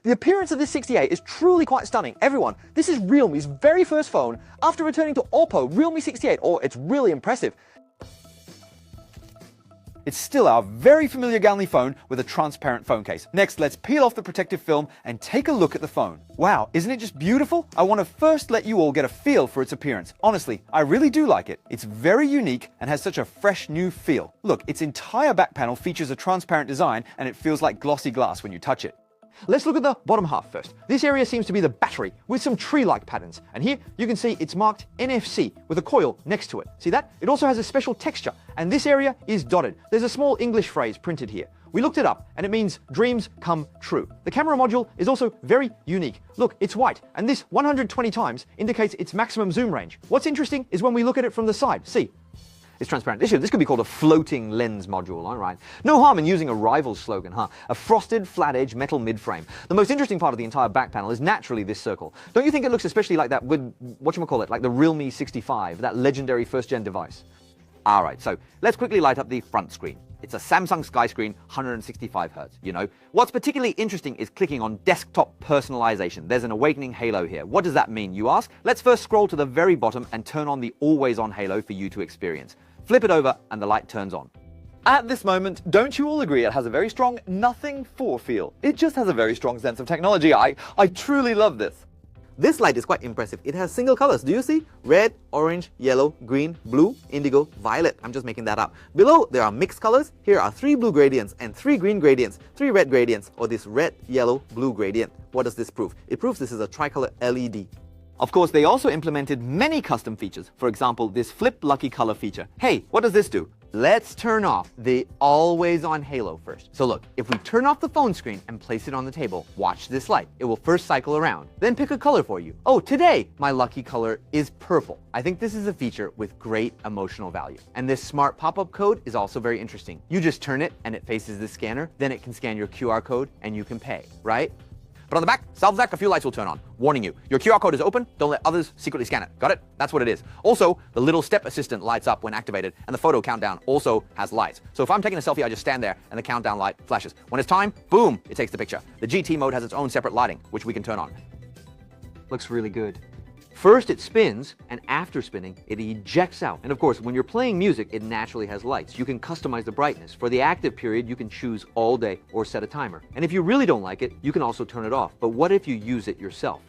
The appearance of this 68 is truly quite stunning. Everyone, this is Realme's very first phone after returning to Oppo Realme 68. Oh, it's really impressive. It's still our very familiar Gallery phone with a transparent phone case. Next, let's peel off the protective film and take a look at the phone. Wow, isn't it just beautiful? I want to first let you all get a feel for its appearance. Honestly, I really do like it. It's very unique and has such a fresh new feel. Look, its entire back panel features a transparent design and it feels like glossy glass when you touch it. Let's look at the bottom half first. This area seems to be the battery with some tree-like patterns. And here you can see it's marked NFC with a coil next to it. See that? It also has a special texture and this area is dotted. There's a small English phrase printed here. We looked it up and it means dreams come true. The camera module is also very unique. Look, it's white and this 120 times indicates its maximum zoom range. What's interesting is when we look at it from the side. See? It's transparent. This could be called a floating lens module, all right? No harm in using a rival slogan, huh? A frosted, flat-edge metal mid-frame. The most interesting part of the entire back panel is naturally this circle. Don't you think it looks especially like that with, whatchamacallit, like the Realme 65, that legendary first-gen device? All right, so let's quickly light up the front screen. It's a Samsung Sky screen, 165 Hz, you know. What's particularly interesting is clicking on desktop personalization. There's an awakening halo here. What does that mean, you ask? Let's first scroll to the very bottom and turn on the always-on halo for you to experience. Flip it over and the light turns on. At this moment, don't you all agree it has a very strong nothing for feel? It just has a very strong sense of technology. I truly love this. This light is quite impressive. It has single colors. Do you see? Red, orange, yellow, green, blue, indigo, violet. I'm just making that up. Below, there are mixed colors. Here are 3 blue gradients and 3 green gradients, 3 red gradients, or this red, yellow, blue gradient. What does this prove? It proves this is a tricolor LED. Of course, they also implemented many custom features. For example, this flip lucky color feature. Hey, what does this do? Let's turn off the always-on halo first. So look, if we turn off the phone screen and place it on the table, watch this light. It will first cycle around, then pick a color for you. Oh, today, my lucky color is purple. I think this is a feature with great emotional value. And this smart pop-up code is also very interesting. You just turn it and it faces the scanner, then it can scan your QR code and you can pay, right? But on the back, self-zack, a few lights will turn on, warning you. Your QR code is open, don't let others secretly scan it. Got it? That's what it is. Also, the little step assistant lights up when activated, and the photo countdown also has lights. So if I'm taking a selfie, I just stand there, and the countdown light flashes. When it's time, boom, it takes the picture. The GT mode has its own separate lighting, which we can turn on. Looks really good. First it spins, and after spinning, it ejects out. And of course, when you're playing music, it naturally has lights. You can customize the brightness. For the active period, you can choose all day or set a timer. And if you really don't like it, you can also turn it off. But what if you use it yourself?